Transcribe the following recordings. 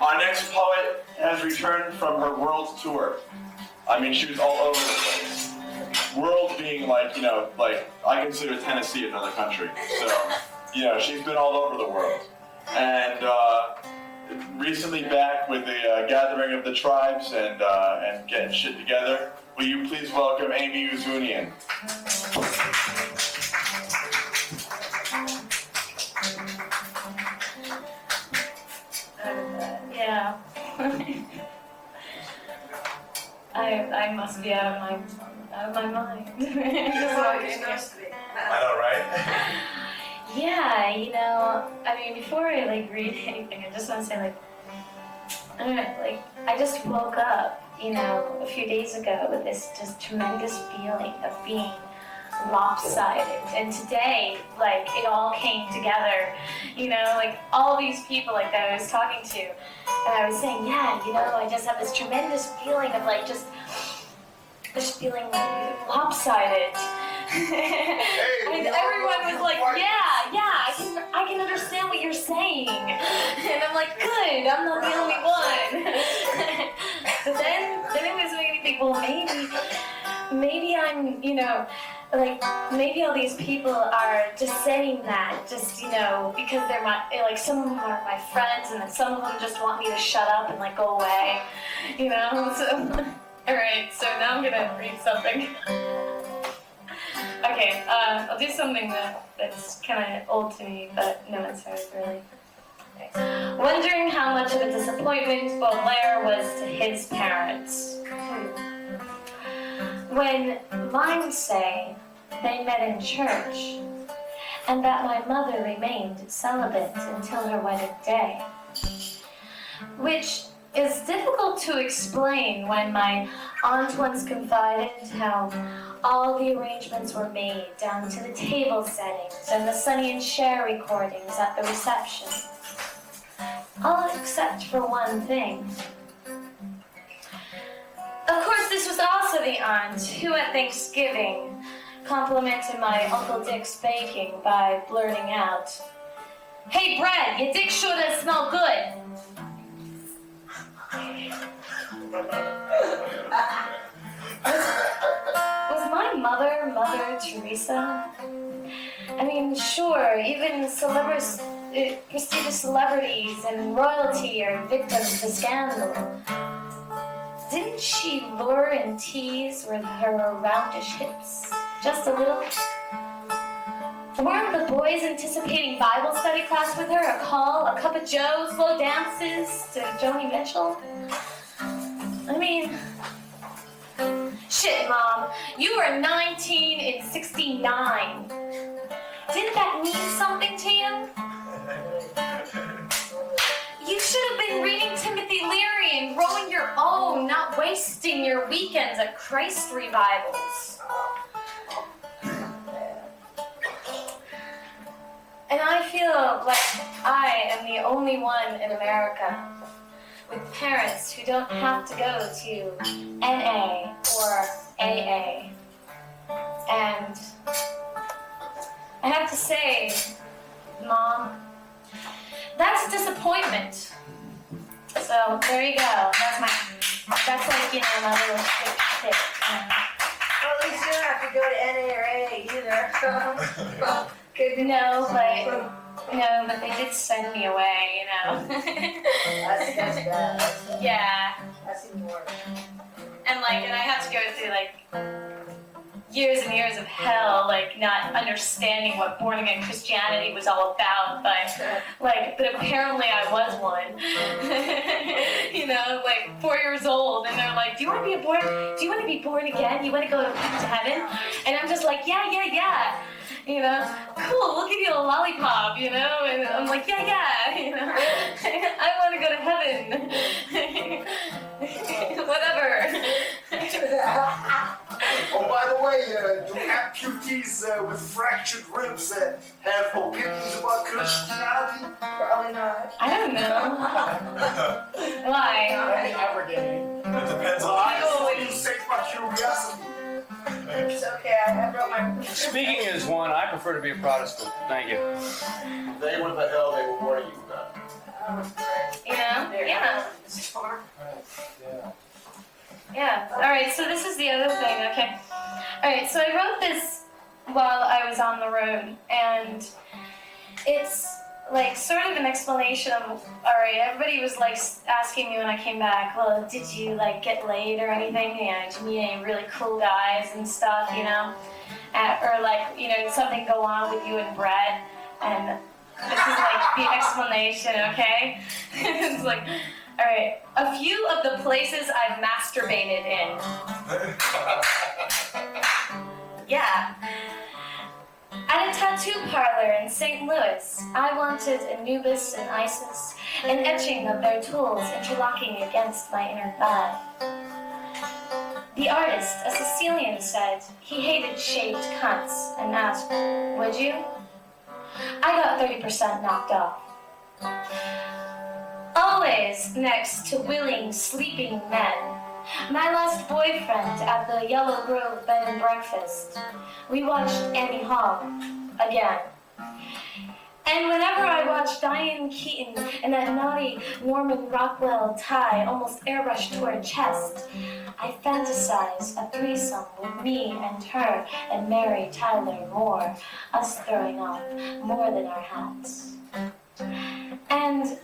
Our next poet has returned from her world tour. I mean, she was all over the place. World being like, I consider Tennessee another country. So, she's been all over the world. And recently back with the gathering of the tribes and getting shit together. Will you please welcome Amy Uzunian? Yeah. I must be out of my mind. I know, right? Yeah, I mean, before I read anything, I just want to say I don't know, I just woke up, a few days ago with this just tremendous feeling of being lopsided. And today, it all came together, all these people that I was talking to. And I was saying, yeah, I just have this tremendous feeling of just feeling lopsided. And everyone was like, yeah, I can understand what you're saying. And I'm like, good, I'm not the only one. But then it was making me think, well, maybe I'm, maybe all these people are just saying that just, because they're some of them are my friends, and then some of them just want me to shut up and go away, so. Alright, so now I'm gonna read something. Okay, I'll do something that's kind of old to me, but no one's heard really. Okay. Wondering how much of a disappointment Baudelaire was to his parents. When mine say they met in church, and that my mother remained celibate until her wedding day, which is difficult to explain when my aunt once confided how all the arrangements were made down to the table settings and the Sonny and Cher recordings at the reception. All except for one thing. Of course, this was also the aunt who at Thanksgiving complimented my Uncle Dick's baking by blurting out, "Hey, Brad, your dick sure does smell good." Was my mother Mother Teresa? I mean, sure, even prestigious celebrities and royalty are victims to scandal. Didn't she lure and tease with her roundish hips? Just a little? Weren't the boys anticipating Bible study class with her, a call, a cup of joe, slow dances to Joni Mitchell? I mean, shit, Mom, you were 19 in 69. Didn't that mean something to you? You should have been reading Timothy Leary and growing your own, not wasting your weekends at Christ revivals. And I feel like I am the only one in America with parents who don't have to go to NA or AA. And I have to say, Mom, that's a disappointment. So there you go. That's my little tip. Well, at least you don't have to go to NA or AA either. But they did send me away, That's bad. Yeah. That's even worse. And and I had to go through years and years of hell, not understanding what born again Christianity was all about, but apparently I was one. 4 years old, and they're like, do you want to be born again? You want to go to heaven? And I'm just like, yeah. Cool, we'll give you a lollipop, and I'm like, yeah, I want to go to heaven. Whatever. Oh, by the way, do amputees with fractured ribs have opinions about Christianity? Probably not. I don't know. Why? Never getting. It depends on you save my curiosity. It's okay, I brought my... Speaking as one, I prefer to be a Protestant. Thank you. They what the hell they were warning you about. Yeah. Yeah. All right. So this is the other thing. Okay. All right. So I wrote this while I was on the road, and it's like sort of an explanation of. All right. Everybody was like asking me when I came back. Well, did you like get laid or anything? Did you meet any really cool guys and stuff? Or like did something go on with you and Brett? And this is like the explanation. Okay. It's like. All right, a few of the places I've masturbated in. Yeah. At a tattoo parlor in St. Louis, I wanted Anubis and Isis, an etching of their tools interlocking against my inner thigh. The artist, a Sicilian, said he hated shaved cunts and asked, would you? I got 30% knocked off. Always next to willing, sleeping men. My last boyfriend at the Yellow Grove Bed and Breakfast. We watched Annie Hall again. And whenever I watched Diane Keaton in that naughty Norman Rockwell tie almost airbrushed to her chest, I fantasize a threesome with me and her and Mary Tyler Moore, us throwing off more than our hats. And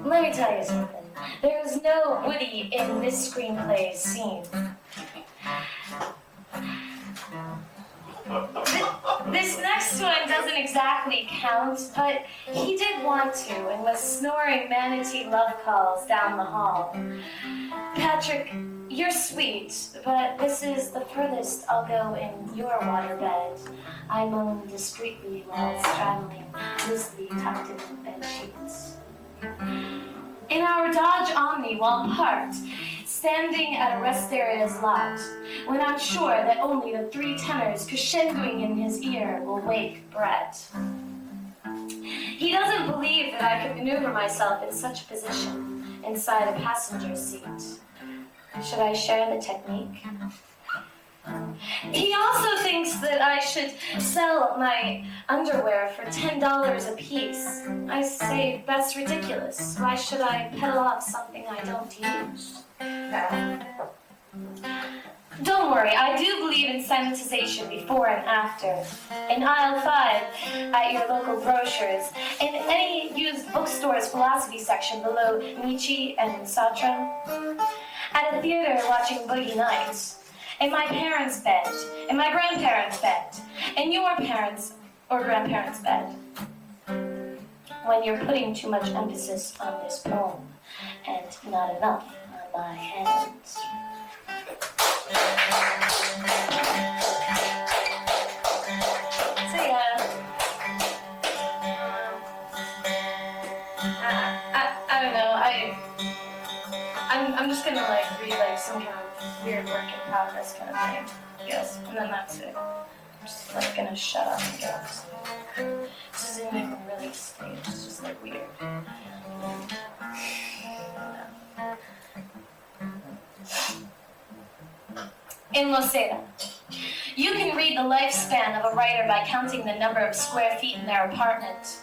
let me tell you something. There is no Woody in this screenplay scene. This next one doesn't exactly count, but he did want to and was snoring manatee love calls down the hall. Patrick, you're sweet, but this is the furthest I'll go in your waterbed. I moan discreetly while straddling loosely tucked in bed sheets. In our Dodge Omni while parked, standing at a rest area's lot, when I'm sure that only the three tenors crescendoing in his ear will wake Brett. He doesn't believe that I could maneuver myself in such a position inside a passenger seat. Should I share the technique? He also thinks that I should sell my underwear for $10 a piece. I say, that's ridiculous. Why should I peddle off something I don't use? Don't worry, I do believe in sanitization before and after. In aisle 5 at your local brochures, in any used bookstore's philosophy section below Nietzsche and Sartre, at a theater watching Boogie Nights, in my parents' bed, in my grandparents' bed, in your parents' or grandparents' bed. When you're putting too much emphasis on this poem and not enough on my hands. So yeah, I don't know. I'm just gonna like read like some kind of weird work in progress kind of thing, I guess, and then that's it. I'm just like gonna shut up and go. This isn't even really staged, it's just like weird. In LaLita, you can read the lifespan of a writer by counting the number of square feet in their apartment.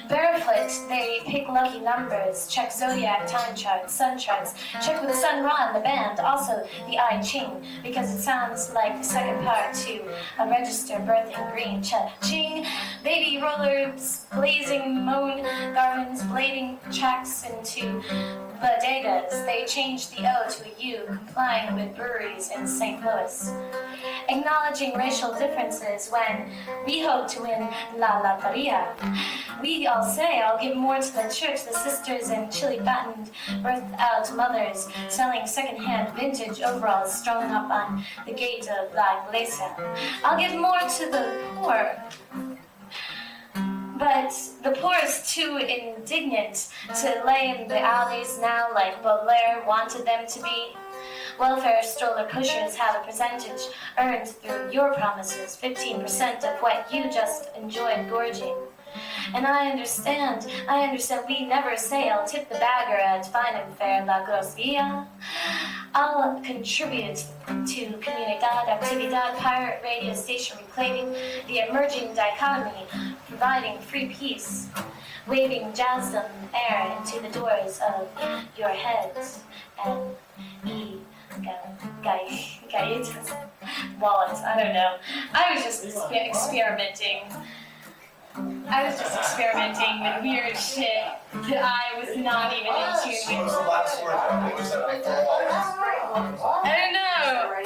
Barefoot, they pick lucky numbers, check zodiac time charts, sun charts, check with Sun Ra in the band, also the I Ching, because it sounds like the second part to a register birthing green. Cha-ching, baby rollers, blazing moon, garments, blading tracks into bodegas. They changed the O to a U, complying with breweries in St. Louis. Acknowledging racial differences when we hope to win La Loteria. We all say, I'll give more to the church, the sisters and chili-fattened birthed-out mothers selling second-hand vintage overalls strung up on the gate of La Iglesia. I'll give more to the poor. But the poor is too indignant to lay in the alleys now like Baudelaire wanted them to be. Welfare stroller pushers have a percentage earned through your promises, 15% of what you just enjoyed gorging. And I understand we never say I'll tip the bagger at fine and fair La Grosseria. I'll contribute to Comunidad Actividad Pirate Radio Station reclaiming the emerging dichotomy, providing free peace, waving jazzum air into the doors of your heads and galletas, wallets. I don't know. I was just experimenting. I was just experimenting with weird shit that I was not even in tune with. I don't know.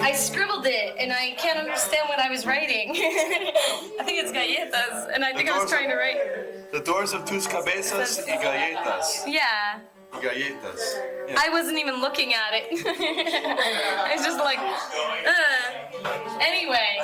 I scribbled it and I can't understand what I was writing. I think it's galletas, and I think I was trying to write. The doors of tus cabezas y galletas. Yeah. Galletas. I wasn't even looking at it. I was just like, Anyway.